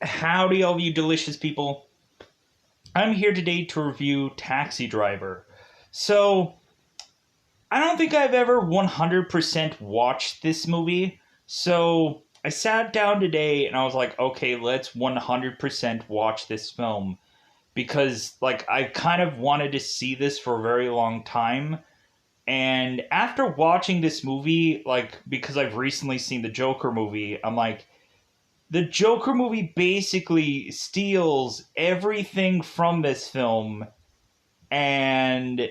Howdy, all of you delicious people. I'm here today to review Taxi Driver. So, I don't think I've ever 100% watched this movie. So, I sat down today and I was like, okay, let's 100% watch this film. Because, I kind of wanted to see this for a very long time. And after watching this movie, because I've recently seen the Joker movie, I'm like, the Joker movie basically steals everything from this film and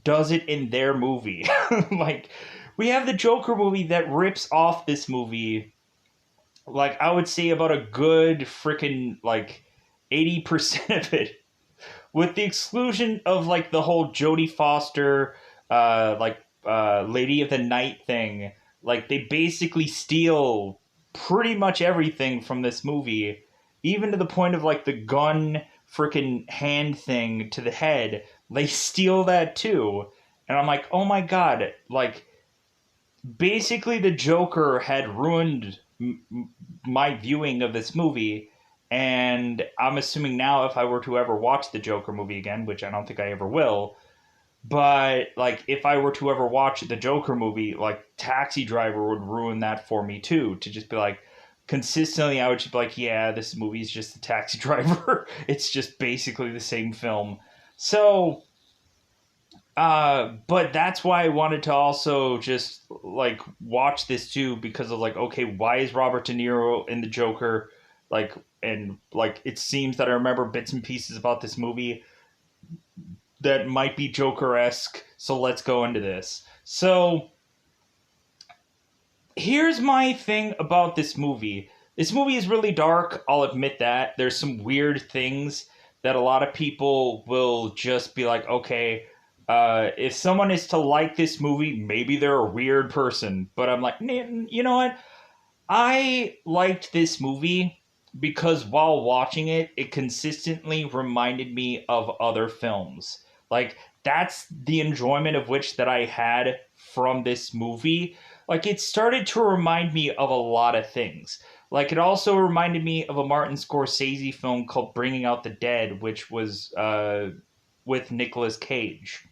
does it in their movie. like we have the Joker movie that rips off this movie. I would say about a good freaking 80% of it, with the exclusion of the whole Jodie Foster Lady of the Night thing. They basically steal pretty much everything from this movie, even to the point of the gun freaking hand thing to the head. They steal that too. And I'm like, oh my god, basically the Joker had ruined my viewing of this movie. And I'm assuming now, if I were to ever watch the Joker movie again, which I don't think I ever will, but if I were to ever watch the Joker movie, Taxi Driver would ruin that for me too. To just be consistently, I would just be like, yeah, this movie is just a Taxi Driver. It's just basically the same film. So, but that's why I wanted to also just watch this too, because of okay, why is Robert De Niro in the Joker? And it seems that I remember bits and pieces about this movie that might be Joker-esque, so let's go into this. So, here's my thing about this movie. This movie is really dark, I'll admit that. There's some weird things that a lot of people will just be like, okay, if someone is to like this movie, maybe they're a weird person. But I'm like, you know what? I liked this movie because while watching it, it consistently reminded me of other films. That's the enjoyment of which that I had from this movie. It started to remind me of a lot of things. It also reminded me of a Martin Scorsese film called Bringing Out the Dead, which was with Nicolas Cage.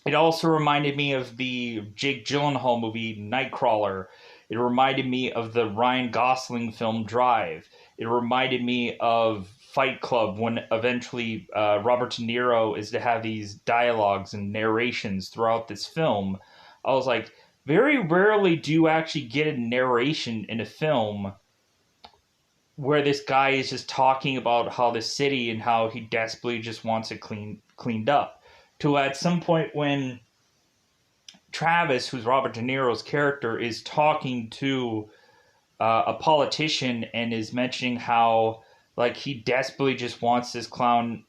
It also reminded me of the Jake Gyllenhaal movie Nightcrawler. It reminded me of the Ryan Gosling film Drive. It reminded me of Fight Club, when eventually Robert De Niro is to have these dialogues and narrations throughout this film. I was like, very rarely do you actually get a narration in a film where this guy is just talking about how the city and how he desperately just wants it cleaned up. To at some point when Travis, who's Robert De Niro's character, is talking to a politician and is mentioning how he desperately just wants this clown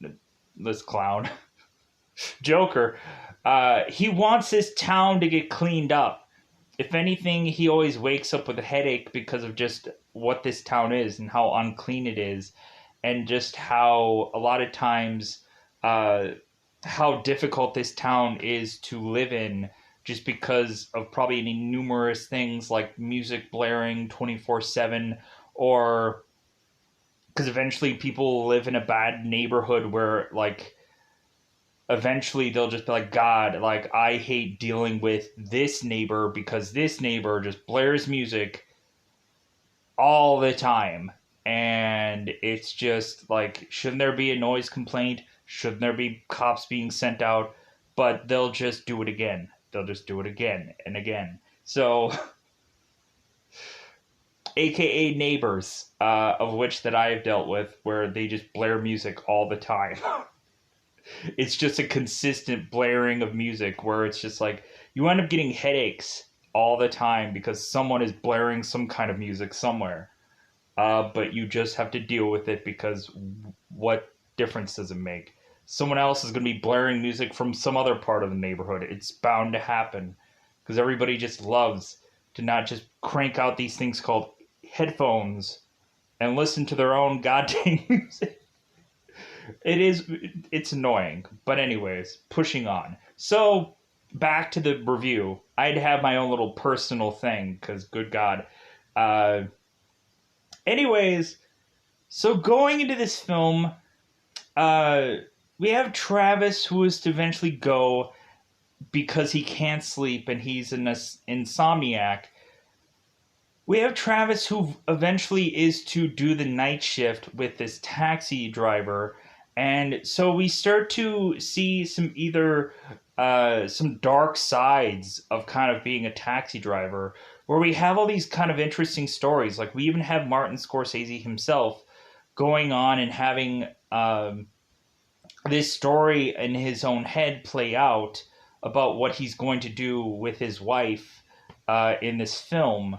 Joker. He wants this town to get cleaned up. If anything, he always wakes up with a headache because of just what this town is and how unclean it is, and just how a lot of times how difficult this town is to live in, just because of probably any numerous things like music blaring 24/7, or because eventually people live in a bad neighborhood where eventually they'll just be like, god, I hate dealing with this neighbor because this neighbor just blares music all the time. And it's just shouldn't there be a noise complaint? Shouldn't there be cops being sent out? But they'll just do it again. They'll just do it again and again. So, aka neighbors, of which that I have dealt with, where they just blare music all the time. It's just a consistent blaring of music where it's just you end up getting headaches all the time because someone is blaring some kind of music somewhere. But you just have to deal with it because what difference does it make? Someone else is going to be blaring music from some other part of the neighborhood. It's bound to happen because everybody just loves to not just crank out these things called headphones and listen to their own goddamn music. It's annoying. But anyways, pushing on. So, back to the review. I'd have my own little personal thing because good god. Anyways, So going into this film, uh, we have Travis who is to eventually go because he can't sleep and he's an insomniac. We have Travis who eventually is to do the night shift with this taxi driver. And so we start to see some dark sides of kind of being a taxi driver, where we have all these kind of interesting stories. Like we even have Martin Scorsese himself going on and having this story in his own head play out about what he's going to do with his wife in this film.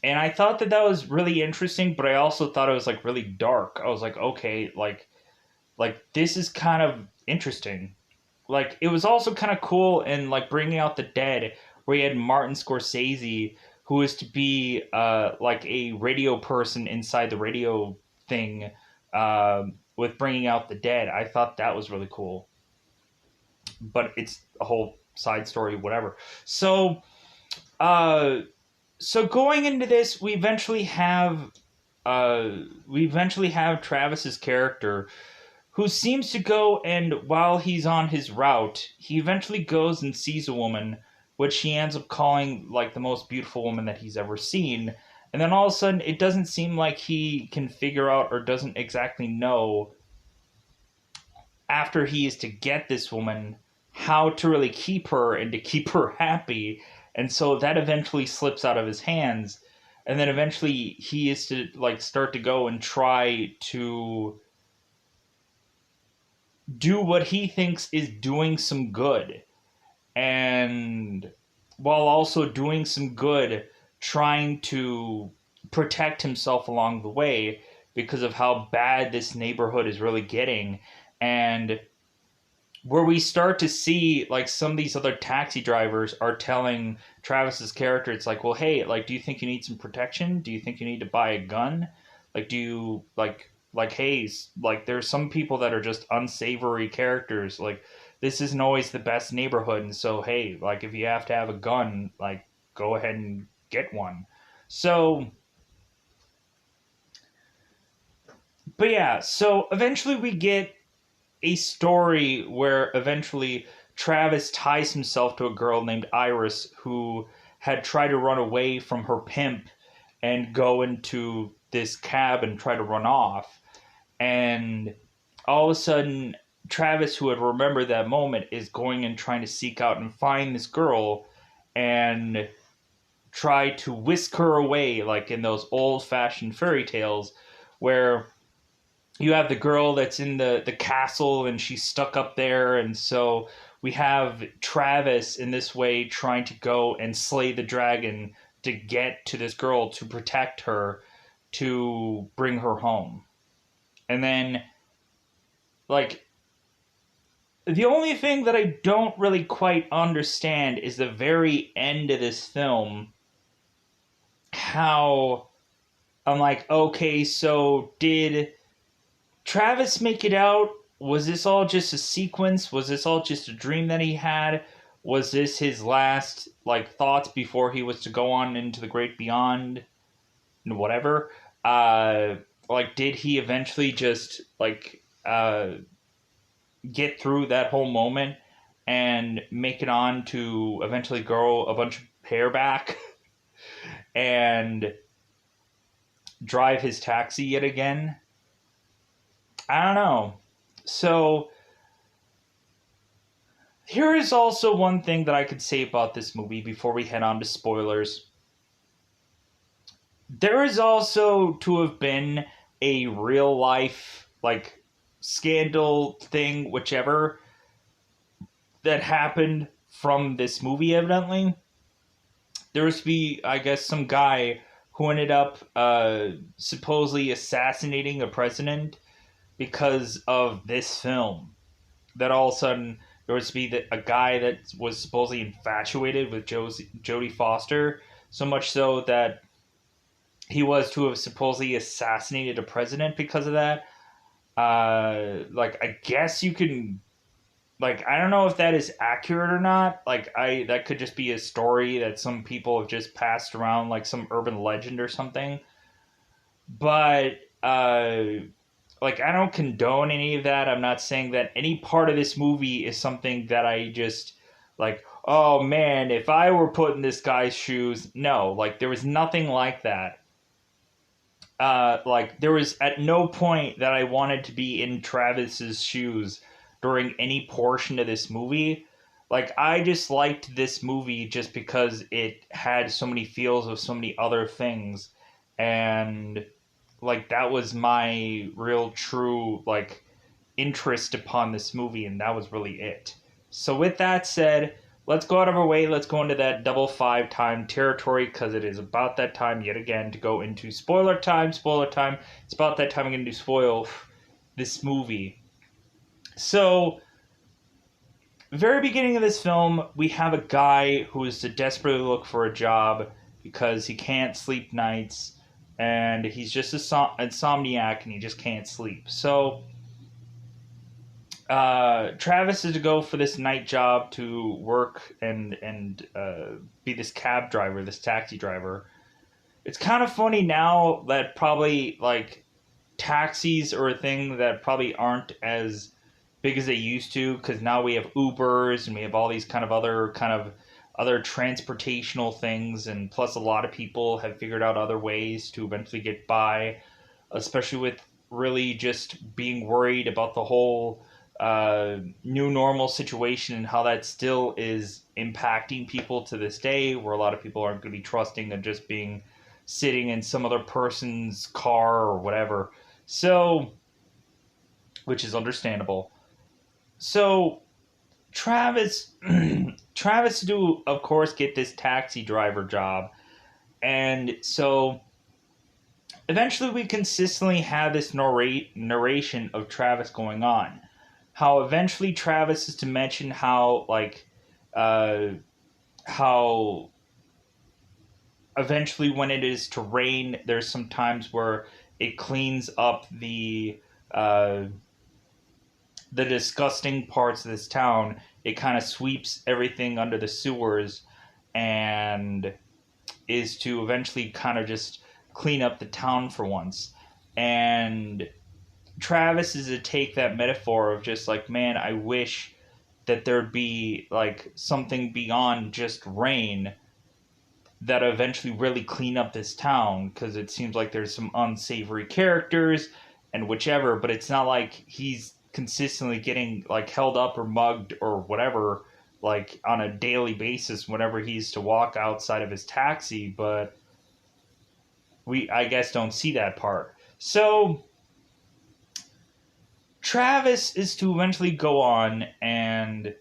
And I thought that that was really interesting, but I also thought it was like really dark. I was like, okay, like this is kind of interesting. Like it was also kind of cool in like Bringing Out the Dead, where you had Martin Scorsese, who is to be like a radio person inside the radio thing with Bringing Out the Dead. I thought that was really cool, but it's a whole side story, whatever. So, uh, so going into this, we eventually have Travis's character who seems to go, and while he's on his route, he eventually goes and sees a woman, which he ends up calling like the most beautiful woman that he's ever seen. And then all of a sudden, it doesn't seem like he can figure out or doesn't exactly know after he is to get this woman how to really keep her and to keep her happy. And so that eventually slips out of his hands. And then eventually he is to like start to go and try to do what he thinks is doing some good, and while also doing some good, trying to protect himself along the way because of how bad this neighborhood is really getting. And where we start to see like some of these other taxi drivers are telling Travis's character, it's like, well, hey, like, do you think you need some protection? Do you think you need to buy a gun? Like, do you like, hey, like, there's some people that are just unsavory characters. Like, this isn't always the best neighborhood, and so hey, like, if you have to have a gun, like, go ahead and get one. So, but yeah, so eventually we get a story where eventually Travis ties himself to a girl named Iris who had tried to run away from her pimp and go into this cab and try to run off. And all of a sudden, Travis, who had remembered that moment, is going and trying to seek out and find this girl and try to whisk her away, like in those old fashioned fairy tales where you have the girl that's in the castle and she's stuck up there, and so we have Travis in this way trying to go and slay the dragon to get to this girl to protect her, to bring her home. And then like the only thing that I don't really quite understand is the very end of this film, how I'm like, okay, so did Travis make it out? Was this all just a sequence? Was this all just a dream that he had? Was this his last like thoughts before he was to go on into the great beyond and whatever? Like, did he eventually just like get through that whole moment and make it on to eventually grow a bunch of hair back and drive his taxi yet again? I don't know. So here is also one thing that I could say about this movie before we head on to spoilers. There is also to have been a real life, like, scandal thing, whichever, that happened from this movie, evidently. There was to be, I guess, some guy who ended up supposedly assassinating a president because of this film. That all of a sudden there was to be a guy that was supposedly infatuated with Jodie Foster, so much so that he was to have supposedly assassinated a president because of that. Like, I guess you can, like, I don't know if that is accurate or not. Like, that could just be a story that some people have just passed around, like some urban legend or something. But uh, like I don't condone any of that. I'm not saying that any part of this movie is something that I just like, oh man, if I were put in this guy's shoes. No, like there was nothing like that. Like there was at no point that I wanted to be in Travis's shoes during any portion of this movie. Like I just liked this movie just because it had so many feels of so many other things, and like that was my real true like interest upon this movie, and that was really it. So with that said, let's go out of our way. Let's go into that double five time territory because it is about that time yet again to go into spoiler time. Spoiler time. It's about that time I'm going to spoil this movie. So, very beginning of this film, we have a guy who is to desperately look for a job because he can't sleep nights, and he's just insomniac and he just can't sleep. So Travis is to go for this night job to work and be this cab driver, this taxi driver. It's kind of funny now that probably like taxis are a thing that probably aren't as big as they used to because now we have Ubers and we have all these kind of other transportational things, and plus a lot of people have figured out other ways to eventually get by, especially with really just being worried about the whole new normal situation and how that still is impacting people to this day, where a lot of people aren't going to be trusting of just being sitting in some other person's car or whatever. So, which is understandable. So, Travis, Travis do of course get this taxi driver job, and so eventually we consistently have this narration of Travis going on. How eventually Travis is to mention how uh, how eventually when it is to rain, there's some times where it cleans up uh, the disgusting parts of this town. It kind of sweeps everything under the sewers and is to eventually kind of just clean up the town for once. And Travis is to take that metaphor of just like, man, I wish that there'd be like something beyond just rain that eventually really clean up this town, because it seems like there's some unsavory characters and whichever, but it's not like he's consistently getting like held up or mugged or whatever like on a daily basis whenever he's to walk outside of his taxi, but we I guess don't see that part. So Travis is to eventually go on, and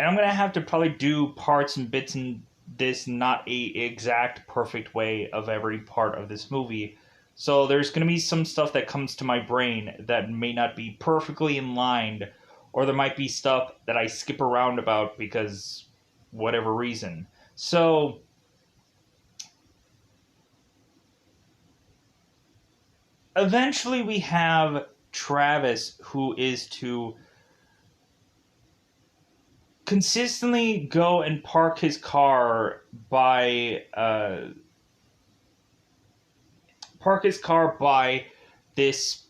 I'm gonna have to probably do parts and bits in this not a exact perfect way of every part of this movie. So there's gonna be some stuff that comes to my brain that may not be perfectly in line, or there might be stuff that I skip around about because whatever reason. So eventually we have Travis who is to consistently go and park his car by this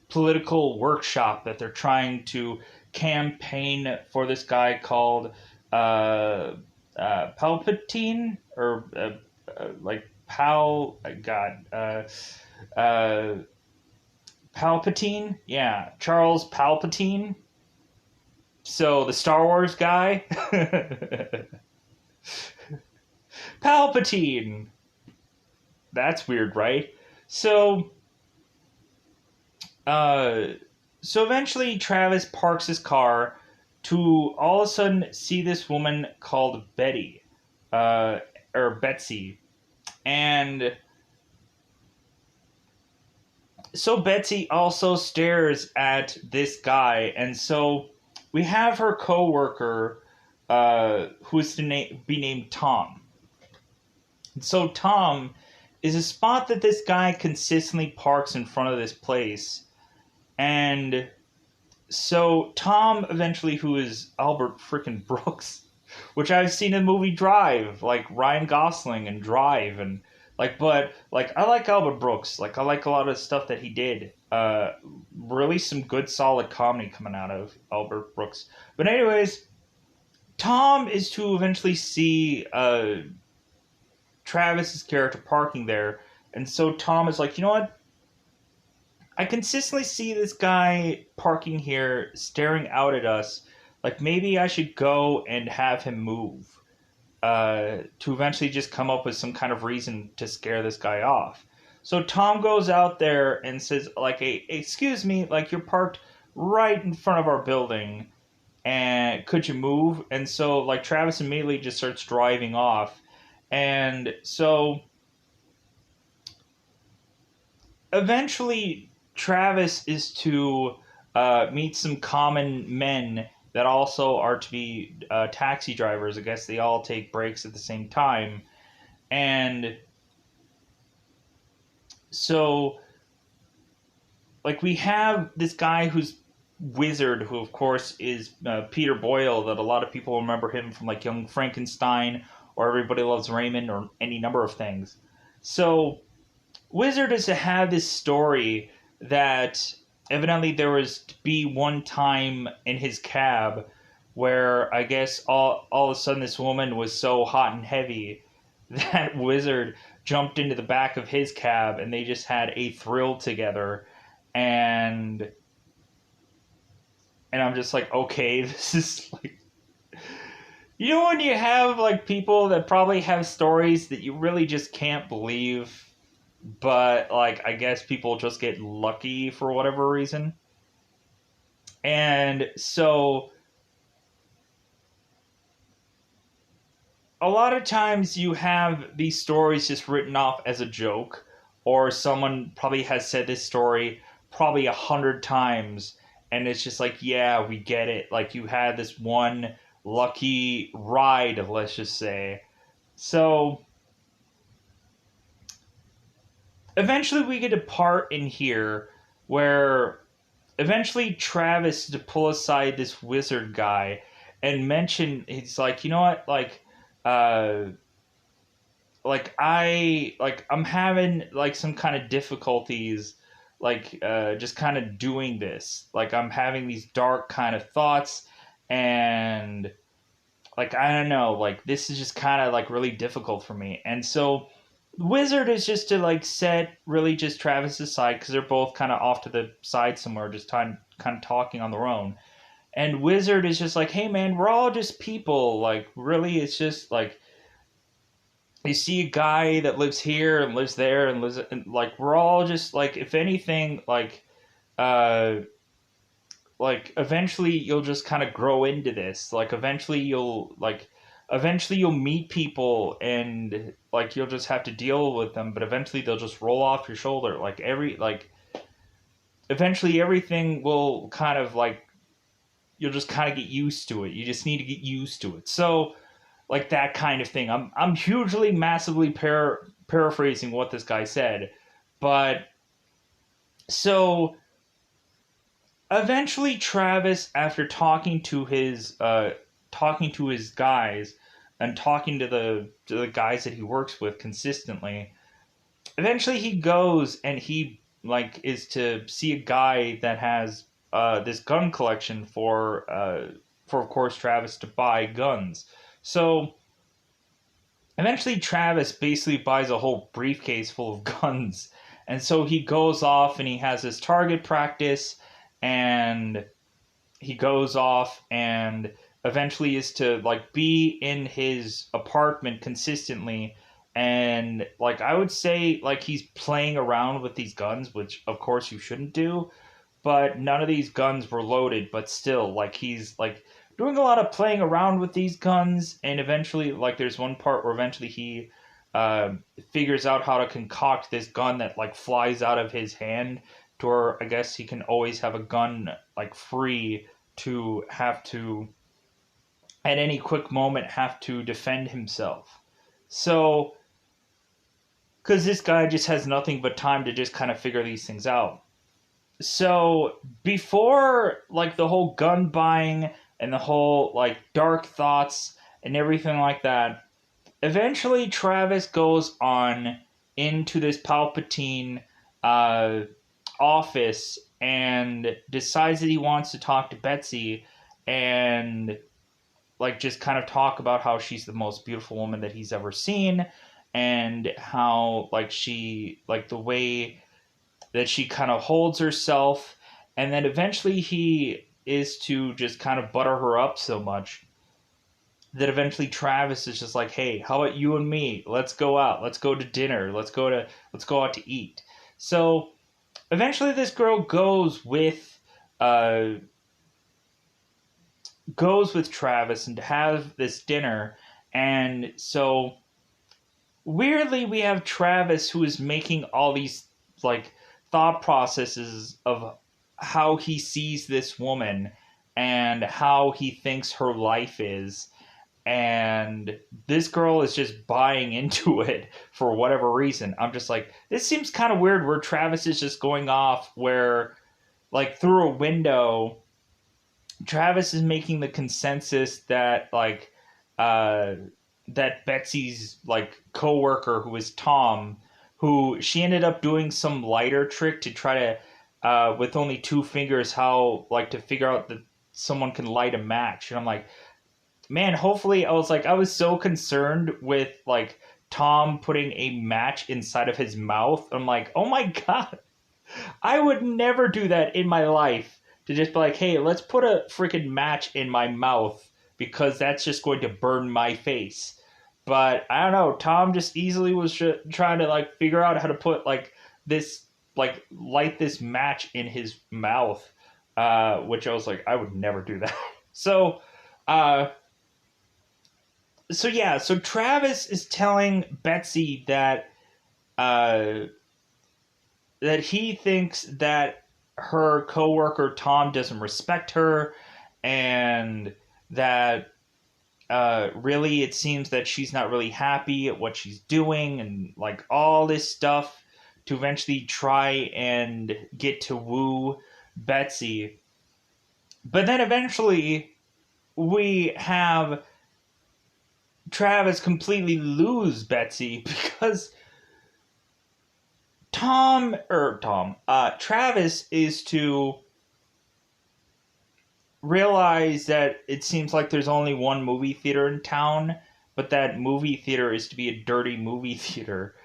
political workshop that they're trying to campaign for this guy called Palpatine, or like Pal God uh, Palpatine, yeah, Charles Palpatine. So the Star Wars guy, Palpatine. That's weird, right? So, uh, so eventually Travis parks his car to all of a sudden see this woman called Betty, uh, or Betsy, and so Betsy also stares at this guy, and so we have her coworker, who is to be named Tom. And so Tom is a spot that this guy consistently parks in front of this place, and so Tom eventually, who is Albert freaking Brooks, which I've seen in the movie Drive, like Ryan Gosling and Drive, and But like I like Albert Brooks. Like I like a lot of stuff that he did. Really some good solid comedy coming out of Albert Brooks. But anyways, Tom is to eventually see Travis's character parking there, and so Tom is like, you know what? I consistently see this guy parking here, staring out at us. Like maybe I should go and have him move. To eventually just come up with some kind of reason to scare this guy off. So Tom goes out there and says, like, hey, excuse me, like you're parked right in front of our building, and could you move? And so like Travis immediately just starts driving off, and so eventually Travis is to meet some common men that also are to be taxi drivers. I guess they all take breaks at the same time. And so, like, we have this guy who's Wizard, who, of course, is Peter Boyle, that a lot of people remember him from, like, Young Frankenstein or Everybody Loves Raymond or any number of things. So, Wizard is to have this story that evidently there was to be one time in his cab where I guess all of a sudden this woman was so hot and heavy that Wizard jumped into the back of his cab and they just had a thrill together, and I'm just like, okay, this is like, you know, when you have like people that probably have stories that you really just can't believe, but like I guess people just get lucky for whatever reason. And so a lot of times you have these stories just written off as a joke, or someone probably has said this story probably 100 times, and it's just like, yeah, we get it. Like you had this one lucky ride, let's just say. So eventually we get a part in here where eventually Travis to pull aside this Wizard guy and mention, he's like, you know what, uh I'm having like some kind of difficulties, just kind of doing this, like I'm having these dark kind of thoughts, and like I don't know, like this is just kind of like really difficult for me. And so Wizard is just to like set really just Travis aside because they're both kind of off to the side somewhere, just kind of talking on their own. And Wizard is just like, hey man, we're all just people. Like really, it's just like you see a guy that lives here and lives there and lives, and like we're all just like, if anything, uh like eventually you'll just kind of grow into this. Like eventually you'll meet people and like you'll just have to deal with them, but eventually they'll just roll off your shoulder. Eventually everything will kind of like, you'll just kind of get used to it. You just need to get used to it. So like that kind of thing. I'm hugely massively paraphrasing what this guy said, but so eventually Travis, after talking to his guys and talking to the guys that he works with consistently, eventually he goes and he like is to see a guy that has this gun collection for of course Travis to buy guns. So eventually Travis basically buys a whole briefcase full of guns, and so he goes off and he has his target practice, and he goes off and eventually is to like be in his apartment consistently, and like I would say like he's playing around with these guns, which of course you shouldn't do, but none of these guns were loaded, but still like he's like doing a lot of playing around with these guns. And eventually like there's one part where eventually he uh, figures out how to concoct this gun that like flies out of his hand, to where I guess he can always have a gun like free to have to at any quick moment have to defend himself. So because this guy just has nothing but time to just kind of figure these things out. So before like the whole gun buying and the whole like dark thoughts and everything like that, eventually Travis goes on into this Palpatine uh, office and decides that he wants to talk to Betsy and like just kind of talk about how she's the most beautiful woman that he's ever seen, and how like she like the way that she kind of holds herself, and then eventually he is to just kind of butter her up so much that eventually Travis is just like, "Hey, how about you and me? Let's go out. Let's go to dinner. Let's go out to eat." So eventually this girl uh goes with Travis and to have this dinner. And so weirdly we have Travis who is making all these like thought processes of how he sees this woman and how he thinks her life is, and this girl is just buying into it for whatever reason. I'm just like, this seems kind of weird where Travis is just going off where like through a window Travis is making the consensus that uh that Betsy's like coworker who is Tom, who she ended up doing some lighter trick to try to with only two fingers how like to figure out that someone can light a match. And I'm like, man, hopefully I was so concerned with like Tom putting a match inside of his mouth. I'm like, oh my god, I would never do that in my life. To just be like, hey, let's put a freaking match in my mouth because that's just going to burn my face. But I don't know. Tom just easily was trying to like figure out how to put like this like light this match in his mouth, which I was like, I would never do that. So, uh, so yeah. So Travis is telling Betsy uh, that he thinks that her coworker Tom doesn't respect her, and that really it seems that she's not really happy at what she's doing, and like all this stuff to eventually try and get to woo Betsy. But then eventually we have Travis completely lose Betsy because Travis is to realize that it seems like there's only one movie theater in town, but that movie theater is to be a dirty movie theater.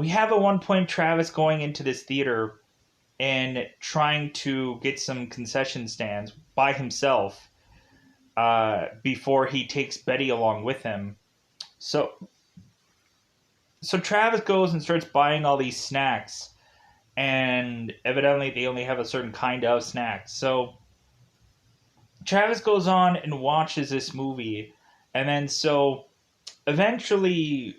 We have at one point Travis going into this theater and trying to get some concession stands by himself before he takes Betty along with him. So, so Travis goes and starts buying all these snacks, and evidently they only have a certain kind of snacks. So Travis goes on and watches this movie, and then so eventually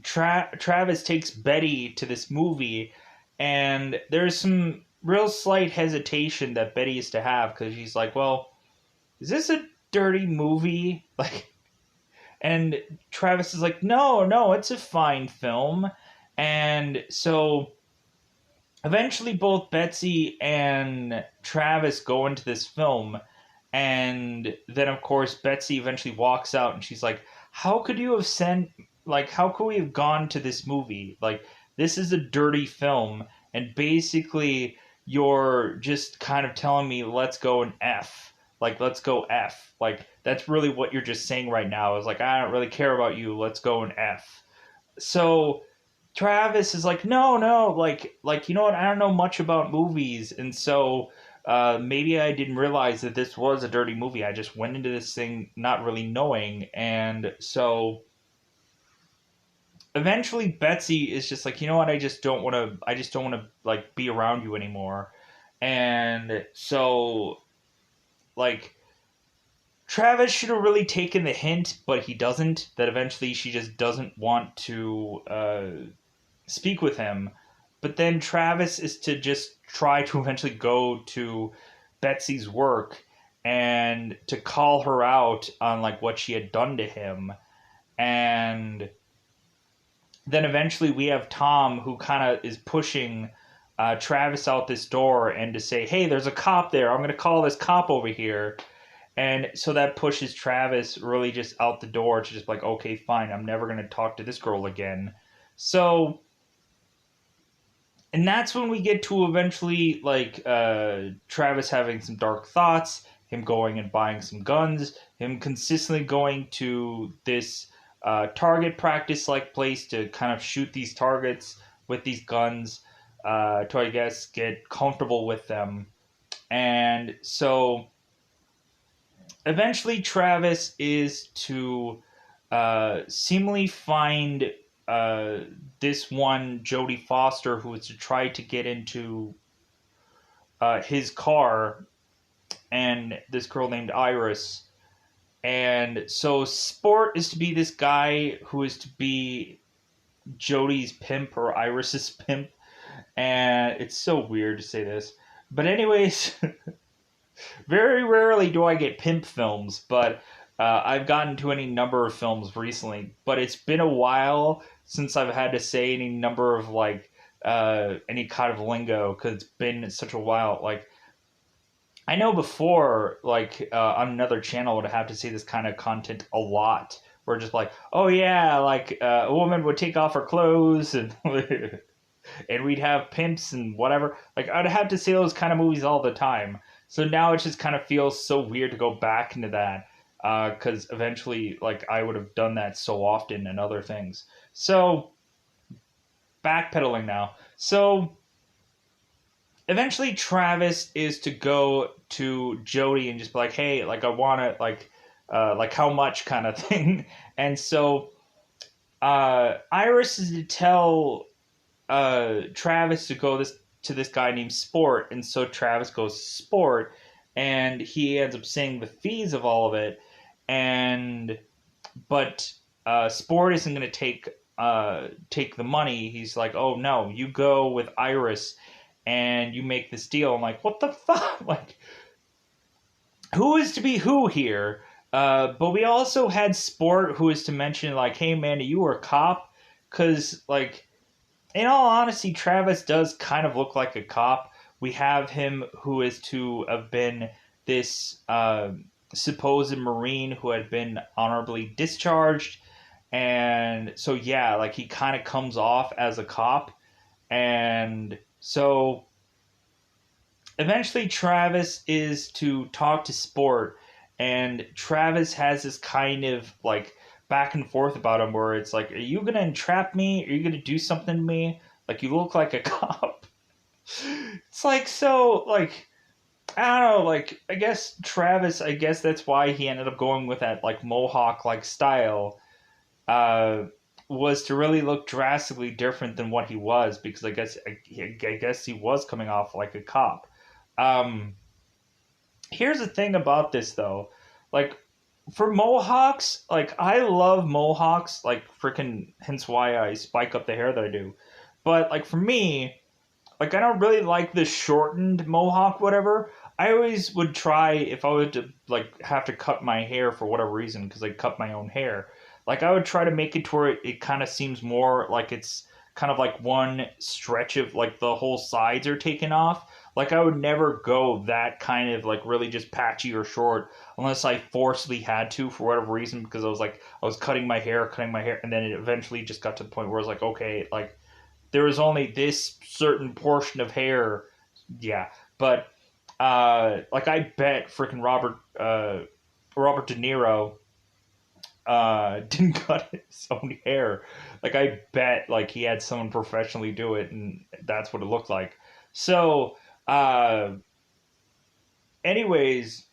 Travis takes Betty to this movie, and there's some real slight hesitation that Betty is to have because she's like, "Well, is this a dirty movie?" Like, and Travis is like, "No, no, it's a fine film," and so eventually both Betsy and Travis go into this film, and then of course Betsy eventually walks out and she's like, how could you have sent like how could we have gone to this movie? Like, this is a dirty film, and basically you're just kind of telling me let's go and F. Like, let's go F. Like, that's really what you're just saying right now is like, I don't really care about you, let's go and F. So Travis is like, no, no, like you know what? I don't know much about movies, and so maybe I didn't realize that this was a dirty movie. I just went into this thing not really knowing, and so eventually Betsy is just like, you know what? I just don't want to. I just don't want to like be around you anymore, and so like Travis should have really taken the hint, but he doesn't. That eventually she just doesn't want to speak with him. But then Travis is to just try to eventually go to Betsy's work and to call her out on like what she had done to him. And then eventually we have Tom who kind of is pushing Travis out this door and to say, hey, there's a cop there. I'm going to call this cop over here. And so that pushes Travis really just out the door to just like, okay, fine, I'm never going to talk to this girl again. So, and that's when we get to eventually like Travis having some dark thoughts, him going and buying some guns, him consistently going to this target practice like place to kind of shoot these targets with these guns to, I guess, get comfortable with them. And so eventually Travis is to seemingly find uh, this one Jodie Foster who is to try to get into his car, and this girl named Iris. And so Sport is to be this guy who is to be Jodie's pimp or Iris's pimp. And it's so weird to say this. But anyways, very rarely do I get pimp films, but I've gotten to any number of films recently. But it's been a while since I've had to say any number of like any kind of lingo because it's been such a while. Like I know before, like on another channel, would have to say this kind of content a lot. Where just like, oh yeah, like a woman would take off her clothes and and we'd have pimps and whatever. Like I'd have to say those kind of movies all the time. So now it just kind of feels so weird to go back into that because eventually, like I would have done that so often and other things. So backpedaling now. So eventually, Travis is to go to Jodie and just be like, hey, like I want to like how much kind of thing. And so Iris is to tell Travis to go to this guy named Sport, and so Travis goes to Sport, and he ends up saying the fees of all of it, and but Sport isn't going to take the money. He's like, oh no, you go with Iris, and you make this deal. I'm like, what the fuck? Like, who is to be who here? But we also had Sport, who is to mention like, hey man, you were a cop, because like in all honesty, Travis does kind of look like a cop. We have him who is to have been this supposed Marine who had been honorably discharged. And so, yeah, like he kind of comes off as a cop. And so eventually, Travis is to talk to Sport. And Travis has this kind of like back and forth about him where it's like, are you going to entrap me? Are you going to do something to me? Like, you look like a cop. It's like, so, like, I don't know, like, I guess Travis, I guess that's why he ended up going with that, like, Mohawk like style, uh, was to really look drastically different than what he was, because I guess he was coming off like a cop. Um, Here's the thing about this, though. Like, for Mohawks, like, I love Mohawks, like, freaking, hence why I spike up the hair that I do. But, like, for me, like I don't really like the shortened mohawk, whatever. I always would try if I would to like have to cut my hair for whatever reason because I cut my own hair. Like I would try to make it to where it kind of seems more like it's kind of like one stretch of like the whole sides are taken off. Like I would never go that kind of like really just patchy or short unless I forcibly had to for whatever reason because I was like I was cutting my hair, and then it eventually just got to the point where I was like, okay, like there was only this certain portion of hair. Yeah, but like I bet freaking Robert De Niro didn't cut his own hair. Like I bet like he had someone professionally do it, and that's what it looked like. So, uh, anyways,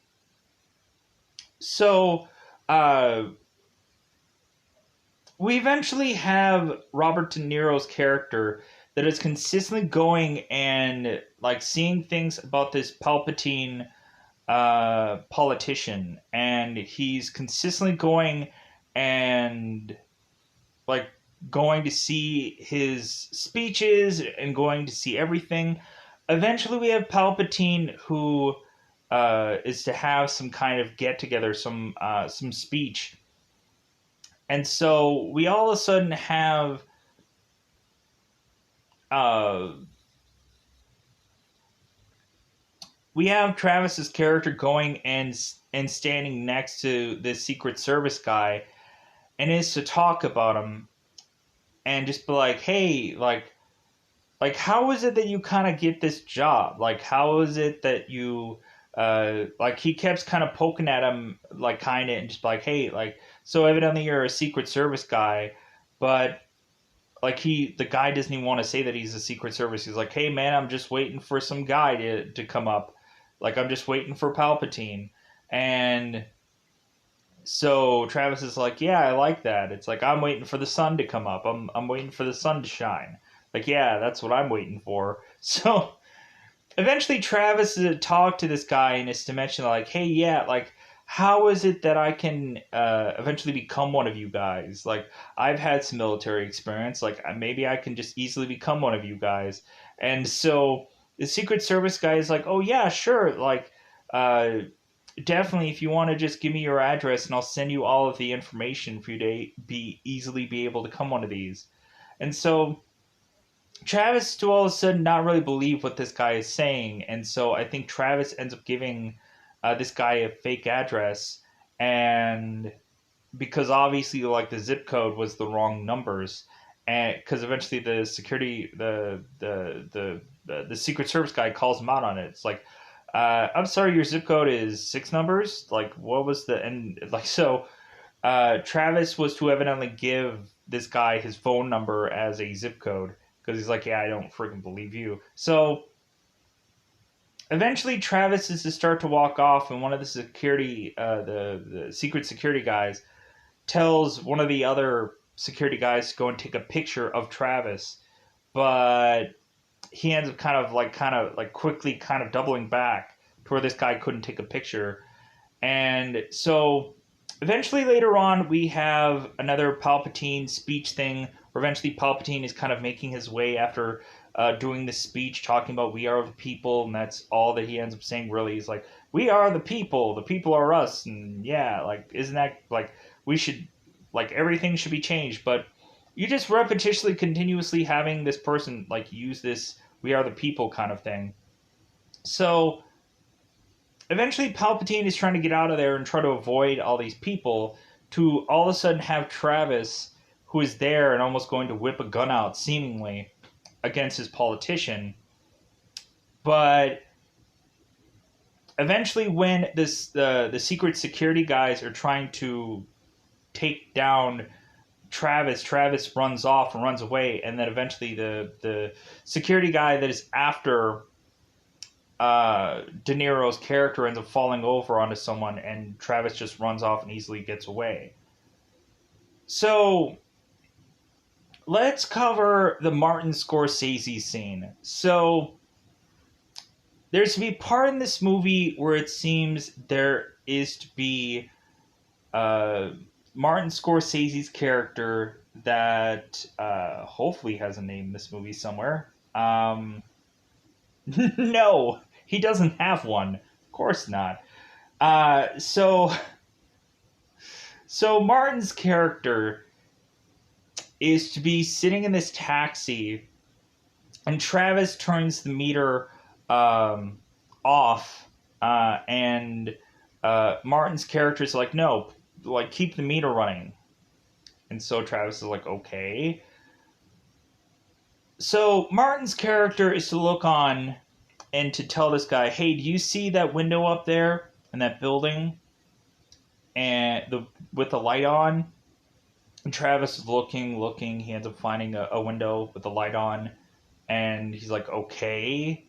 so uh, we eventually have Robert De Niro's character that is consistently going and like seeing things about this Palpatine politician, and he's consistently going and like going to see his speeches and going to see everything. Eventually, we have Palpatine who is to have some kind of get together, some speech, and so we all of a sudden uh, have Travis's character going and standing next to this Secret Service guy, and is to talk about him. and just be like, hey, like how is it that you kind of get this job? Like how is it that you like he kept kind of poking at him like kind of and just like, hey, like so evidently you're a Secret Service guy, but like the guy doesn't even want to say that he's a Secret Service. He's like, hey man, I'm just waiting for some guy to come up. Like I'm just waiting for Palpatine. And so Travis is like, yeah, I like that. It's like I'm waiting for the sun to come up. I'm waiting for the sun to shine. Like, yeah, that's what I'm waiting for. So eventually Travis talked to this guy in his dimension like, hey, yeah, like how is it that I can eventually become one of you guys? Like I've had some military experience. Like maybe I can just easily become one of you guys. And so the Secret Service guy is like, oh yeah, sure. Like uh, definitely, if you want to just give me your address and I'll send you all of the information for you to be able to come one of these. And so Travis to all of a sudden not really believe what this guy is saying, and so I think Travis ends up giving this guy a fake address, and because obviously like the zip code was the wrong numbers, and because eventually the security the Secret Service guy calls him out on it. It's like, I'm sorry, your zip code is six numbers. Like, what was the and like so? Travis was to evidently give this guy his phone number as a zip code because he's like, yeah, I don't freaking believe you. So eventually, Travis is to start to walk off, and one of the security, the secret security guys, tells one of the other security guys to go and take a picture of Travis, but he ends up kind of like quickly kind of doubling back to where this guy couldn't take a picture. And so eventually later on we have another Palpatine speech thing where eventually Palpatine is kind of making his way after doing this speech talking about we are the people, and that's all that he ends up saying really. He's like, we are the people are us, and yeah, like isn't that like we should like everything should be changed, but you just repetitiously continuously having this person like use this we are the people kind of thing. So eventually Palpatine is trying to get out of there and try to avoid all these people to all of a sudden have Travis, who is there and almost going to whip a gun out seemingly against his politician. But eventually when the secret security guys are trying to take down Travis runs off and runs away, and then eventually the security guy that is after De Niro's character ends up falling over onto someone, and Travis just runs off and easily gets away. So let's cover the Martin Scorsese scene. So there's to be part in this movie where it seems there is to be uh, Martin Scorsese's character that hopefully has a name in this movie somewhere. No, he doesn't have one. Of course not. Uh, so, so Martin's character is to be sitting in this taxi, and Travis turns the meter um, off, and Martin's character is like, no, like keep the meter running. And so Travis is like, okay. So Martin's character is to look on and to tell this guy, hey, do you see that window up there in that building and the with the light on? And Travis is looking. He ends up finding a window with the light on, and he's like, okay.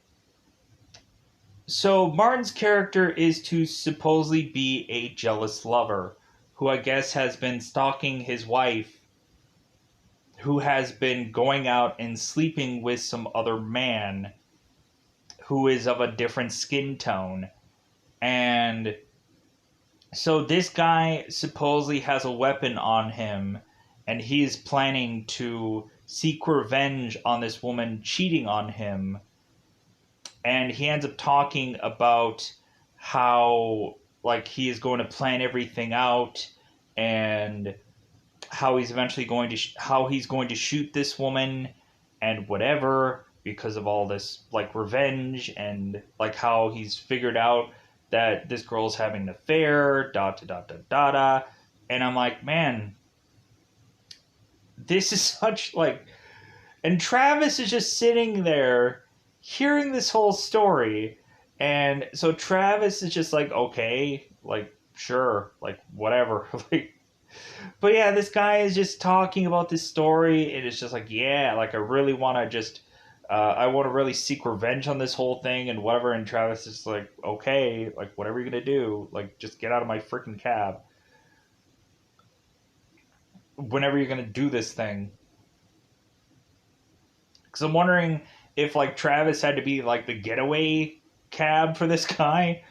So Martin's character is to supposedly be a jealous lover who I guess has been stalking his wife, who has been going out and sleeping with some other man who is of a different skin tone. And so this guy supposedly has a weapon on him, and he is planning to seek revenge on this woman cheating on him. And he ends up talking about how like he is going to plan everything out, and how he's eventually going to how he's going to shoot this woman and whatever because of all this like revenge, and like how he's figured out that this girl's having an affair, da da da da da da. And I'm like, man, this is such like, and Travis is just sitting there hearing this whole story. And so Travis is just like, okay, like, sure, like, whatever. Like, but yeah, this guy is just talking about this story, and it's just like, yeah, like, I really want to just, I want to really seek revenge on this whole thing and whatever. And Travis is like, okay, like, whatever you're going to do, like, just get out of my freaking cab whenever you're going to do this thing. Because I'm wondering if like Travis had to be like the getaway cab for this guy.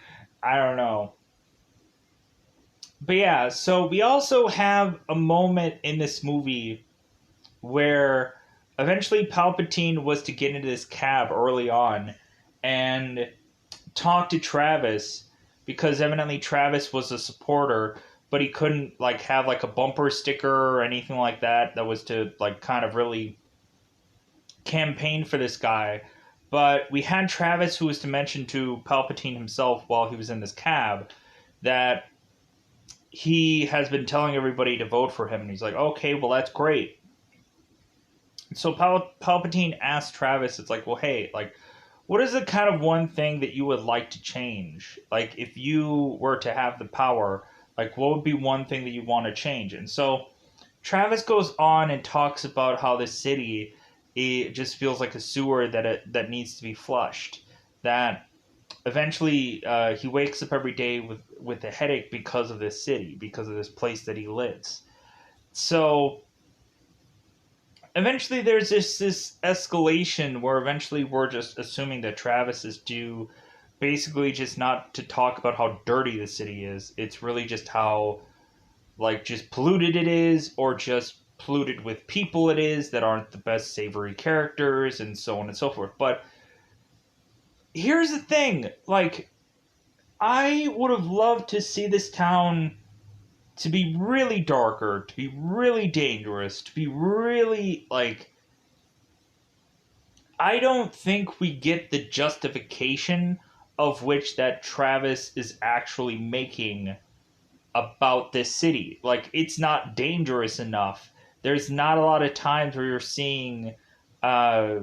I don't know. But yeah, so we also have a moment in this movie where eventually Palpatine was to get into this cab early on and talk to Travis because evidently Travis was a supporter, but he couldn't like have like a bumper sticker or anything like that that was to like kind of really campaign for this guy. But we had Travis, who was to mention to Palpatine himself while he was in this cab that he has been telling everybody to vote for him. And he's like, okay, well, that's great. So Palpatine asked Travis, it's like, well, hey, like, what is the kind of one thing that you would like to change? Like, if you were to have the power, like, what would be one thing that you want to change? And so Travis goes on and talks about how this city it just feels like a sewer that needs to be flushed. That eventually he wakes up every day with a headache because of this city, because of this place that he lives. So eventually there's this escalation where eventually we're just assuming that Travis is due basically just not to talk about how dirty the city is. It's really just how like just polluted it is, or just polluted with people it is that aren't the best savory characters, and so on and so forth. But here's the thing, like, I would have loved to see this town to be really darker, to be really dangerous, to be really like, I don't think we get the justification of which that Travis is actually making about this city. Like, it's not dangerous enough. There's not a lot of times where you're seeing uh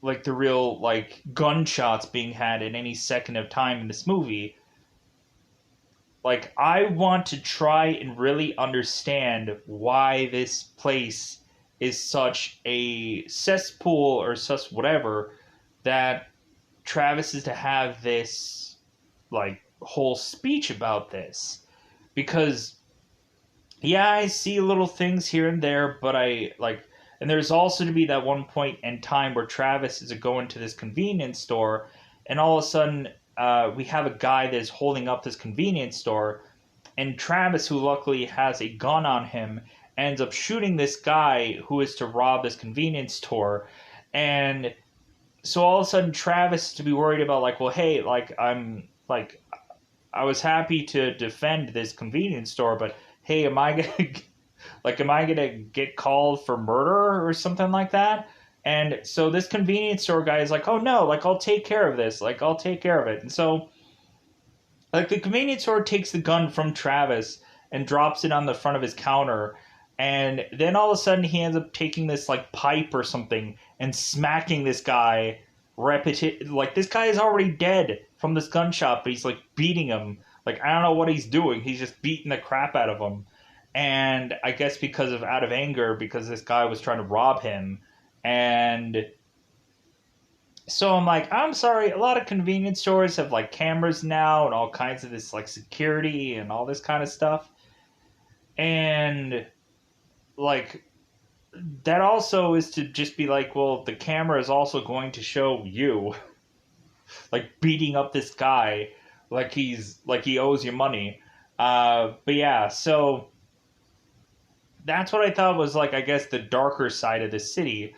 like the real like gunshots being had at any second of time in this movie. Like, I want to try and really understand why this place is such a cesspool or such whatever that Travis is to have this like whole speech about this. Because yeah, I see little things here and there, but I like, and there's also to be that one point in time where Travis is going to this convenience store, and all of a sudden, we have a guy that is holding up this convenience store, and Travis, who luckily has a gun on him, ends up shooting this guy who is to rob this convenience store, and so all of a sudden, Travis to be worried about like, well, hey, like I'm like I was happy to defend this convenience store, but hey, am I gonna like am I gonna get called for murder or something like that? And so this convenience store guy is like, oh no, like I'll take care of this, like I'll take care of it. And so like the convenience store takes the gun from Travis and drops it on the front of his counter, and then all of a sudden he ends up taking this like pipe or something and smacking this guy like this guy is already dead from this gunshot, but he's like beating him. Like, I don't know what he's doing. He's just beating the crap out of him. And I guess because of out of anger, because this guy was trying to rob him. And so I'm like, I'm sorry, a lot of convenience stores have like cameras now and all kinds of this like security and all this kind of stuff. And like that also is to just be like, well, the camera is also going to show you like beating up this guy like he owes you money. But yeah, so that's what I thought was like, I guess, the darker side of the city.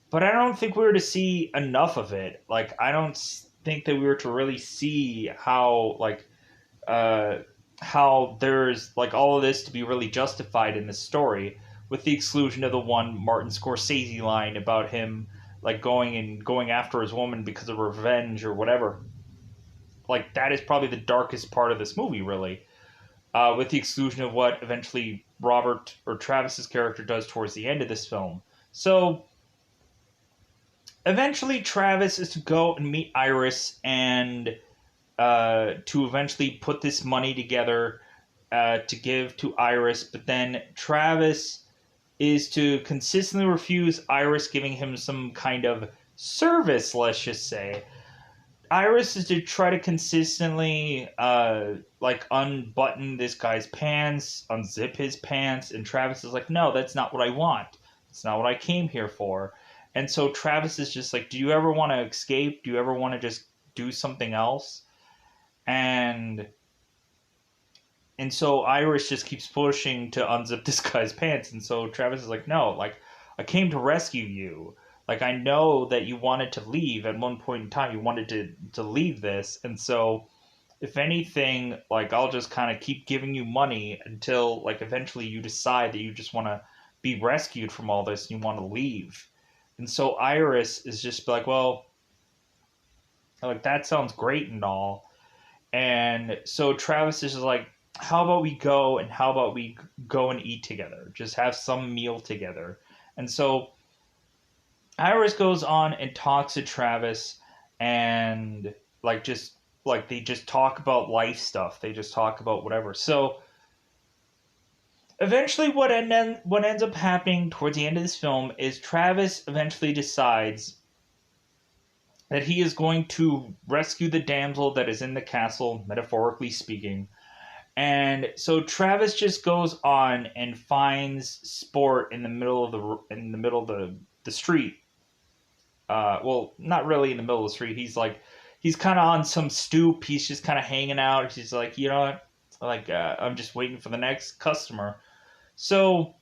But I don't think we were to see enough of it. Like, I don't think that we were to really see uh, how there's like all of this to be really justified in the story, with the exclusion of the one Martin Scorsese line about him like going after his woman because of revenge or whatever. Like, that is probably the darkest part of this movie, really. with the exclusion of what eventually Robert or Travis's character does towards the end of this film. So eventually, Travis is to go and meet Iris and to eventually put this money together to give to Iris, but then Travis is to consistently refuse Iris giving him some kind of service, let's just say. Iris is to try to consistently like unbutton this guy's pants, unzip his pants, and Travis is like, no, that's not what I want. It's not what I came here for. And so Travis is just like, do you ever want to escape? Do you ever want to just do something else? And so Iris just keeps pushing to unzip this guy's pants, and so Travis is like, no, like, I came to rescue you. Like, I know that you wanted to leave at one point in time. You wanted to leave this, and so if anything, like, I'll just kind of keep giving you money until, like, eventually you decide that you just want to be rescued from all this and you want to leave. And so Iris is just like, well, like, that sounds great and all. And so Travis is just like, how about we go and how about we go and eat together? Just have some meal together. And so Iris goes on and talks to Travis and just like they just talk about life stuff. They just talk about whatever. So eventually what ends up happening towards the end of this film is Travis eventually decides that he is going to rescue the damsel that is in the castle, metaphorically speaking. And so Travis just goes on and finds Sport in the middle of the street. Well, not really in the middle of the street. He's kind of on some stoop. He's just kind of hanging out. He's like, you know what? Like, I'm just waiting for the next customer. So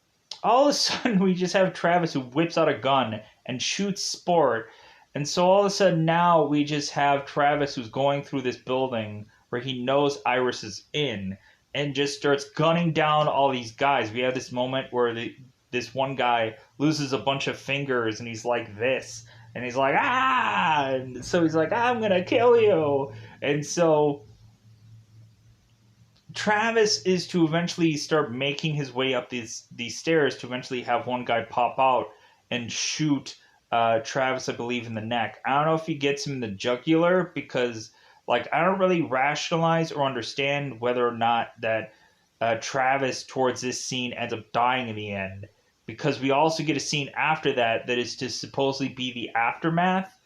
all of a sudden, we just have Travis who whips out a gun and shoots Sport. And so all of a sudden now we just have Travis who's going through this building where he knows Iris is in and just starts gunning down all these guys. We have this moment where this one guy loses a bunch of fingers and he's like this. And he's like, ah! And so he's like, I'm going to kill you. And so Travis is to eventually start making his way up these stairs to eventually have one guy pop out and shoot Travis, I believe, in the neck. I don't know if he gets him in the jugular because, like, I don't really rationalize or understand whether or not that Travis, towards this scene, ends up dying in the end. Because we also get a scene after that that is to supposedly be the aftermath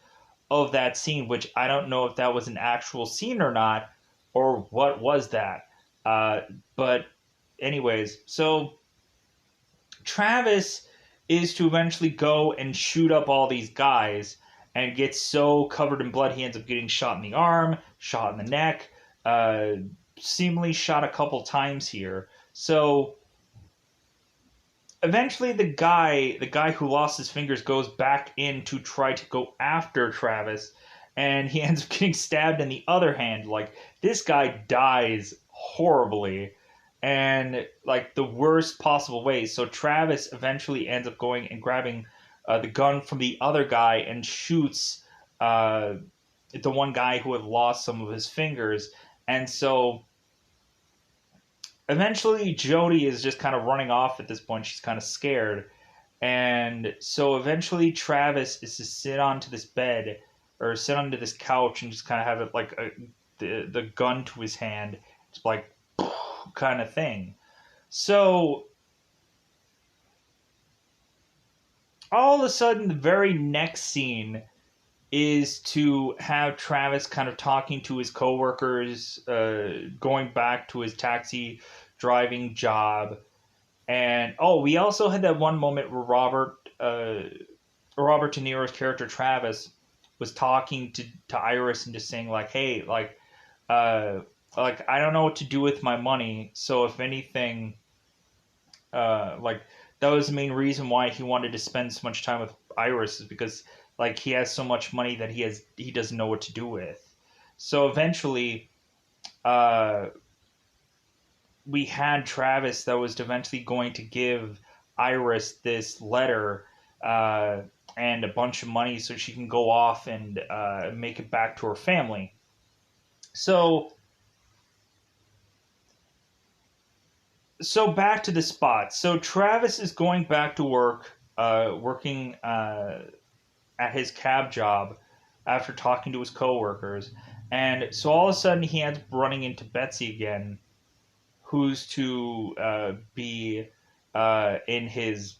of that scene, which I don't know if that was an actual scene or not, or what was that. But anyways, so Travis is to eventually go and shoot up all these guys and gets so covered in blood he ends up getting shot in the arm, shot in the neck, seemingly shot a couple times here. So eventually the guy who lost his fingers goes back in to try to go after Travis, and he ends up getting stabbed in the other hand. Like, this guy dies horribly and like the worst possible way. So Travis eventually ends up going and grabbing the gun from the other guy and shoots the one guy who had lost some of his fingers. And so eventually Jody is just kind of running off at this point. She's kind of scared. And so eventually Travis is to sit onto this bed or sit onto this couch and just kind of have it like the gun to his hand. It's like kind of thing. So all of a sudden, the very next scene is to have Travis kind of talking to his coworkers, going back to his taxi driving job. And oh, we also had that one moment where Robert De Niro's character Travis was talking to Iris and just saying like, hey, like I don't know what to do with my money, so if anything, like that was the main reason why he wanted to spend so much time with Iris, is because like he has so much money that he doesn't know what to do with. So eventually, we had Travis that was eventually going to give Iris this letter and a bunch of money so she can go off and make it back to her family. So So back to the spot. So Travis is going back to work, working at his cab job after talking to his coworkers, and so all of a sudden he ends up running into Betsy again, who's to be in his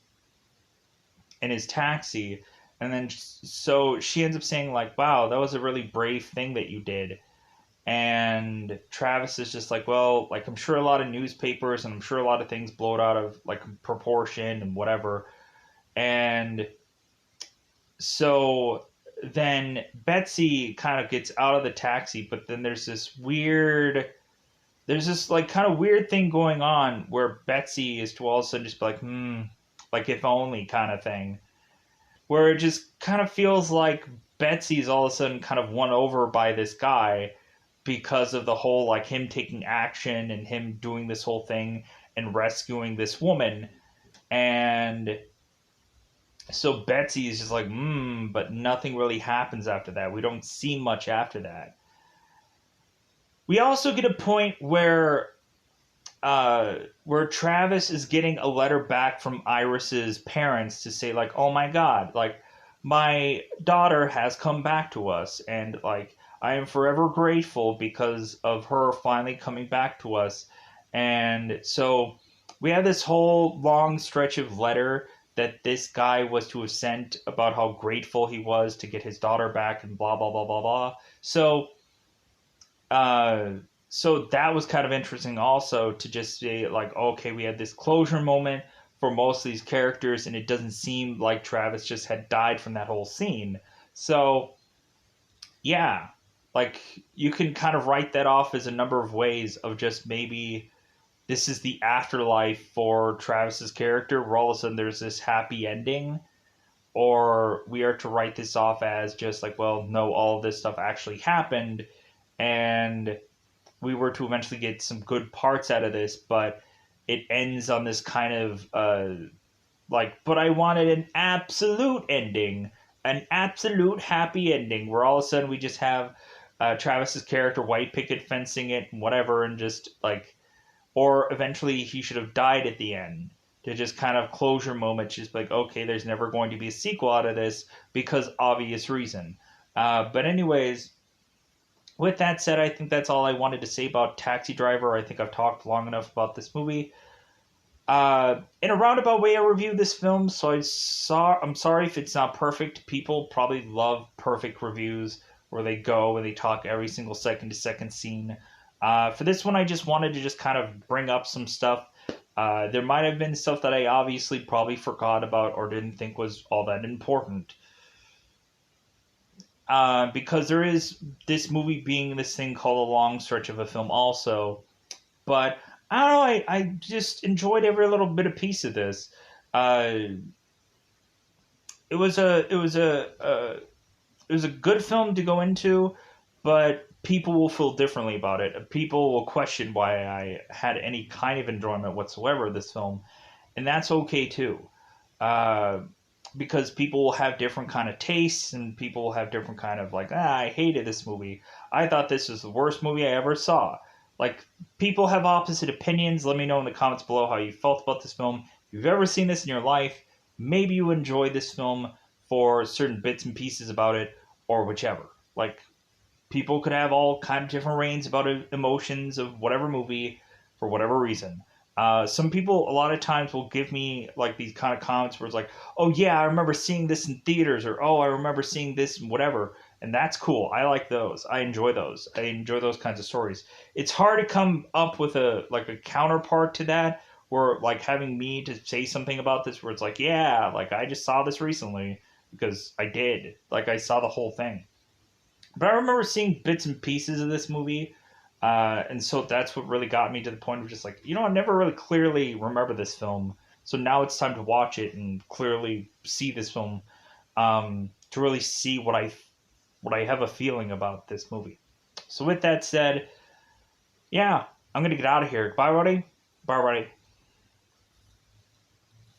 taxi, and then so she ends up saying like, "Wow, that was a really brave thing that you did." And Travis is just like, well, like I'm sure a lot of newspapers and I'm sure a lot of things blow it out of like proportion and whatever. And so then Betsy kind of gets out of the taxi, but then there's this like kind of weird thing going on where Betsy is to all of a sudden just be like, like if only kind of thing, where it just kind of feels like Betsy's all of a sudden kind of won over by this guy because of the whole like him taking action and him doing this whole thing and rescuing this woman. And so Betsy is just like, but nothing really happens after that. We don't see much after that. We also get a point where Travis is getting a letter back from Iris's parents to say like, "Oh my God, like my daughter has come back to us, and like I am forever grateful because of her finally coming back to us." And so we have this whole long stretch of letter that this guy was to have sent about how grateful he was to get his daughter back and blah blah blah blah blah. Uh, so that was kind of interesting also to just say like, okay, we had this closure moment for most of these characters, and it doesn't seem like Travis just had died from that whole scene. So yeah, like you can kind of write that off as a number of ways of just maybe this is the afterlife for Travis's character, where all of a sudden there's this happy ending, or we are to write this off as just like, well, no, all of this stuff actually happened, and we were to eventually get some good parts out of this, but it ends on this kind of like, but I wanted an absolute ending, an absolute happy ending, where all of a sudden we just have Travis's character white picket fencing it and whatever, and just like, or eventually he should have died at the end. To just kind of closure moment, just like, okay, there's never going to be a sequel out of this because obvious reason. But anyways, with that said, I think that's all I wanted to say about Taxi Driver. I think I've talked long enough about this movie. In a roundabout way, I reviewed this film, so I'm sorry if it's not perfect. People probably love perfect reviews where they go and they talk every single second to second scene. For this one, I just wanted to just kind of bring up some stuff. There might have been stuff that I obviously probably forgot about or didn't think was all that important. Because there is this movie being this thing called a long stretch of a film also. But I don't know, I just enjoyed every little bit of piece of this. Uh, it was a good film to go into, but people will feel differently about it. People will question why I had any kind of enjoyment whatsoever of this film, and that's okay too. Uh, because people will have different kind of tastes and people will have different kind of like, I hated this movie. I thought this was the worst movie I ever saw. Like, people have opposite opinions. Let me know in the comments below how you felt about this film. If you've ever seen this in your life, maybe you enjoyed this film for certain bits and pieces about it, or whichever. Like, people could have all kind of different ranges about emotions of whatever movie for whatever reason. Some people a lot of times will give me like these kind of comments where it's like, oh yeah, I remember seeing this in theaters, or oh, I remember seeing this and whatever. And that's cool. I like those. I enjoy those. I enjoy those kinds of stories. It's hard to come up with a counterpart to that, where like having me to say something about this where it's like, yeah, like I just saw this recently because I did. Like I saw the whole thing. But I remember seeing bits and pieces of this movie, and so that's what really got me to the point of just like, I never really clearly remember this film. So now it's time to watch it and clearly see this film, to really see what I have a feeling about this movie. So with that said, yeah, I'm gonna get out of here. Bye, buddy. Bye, buddy.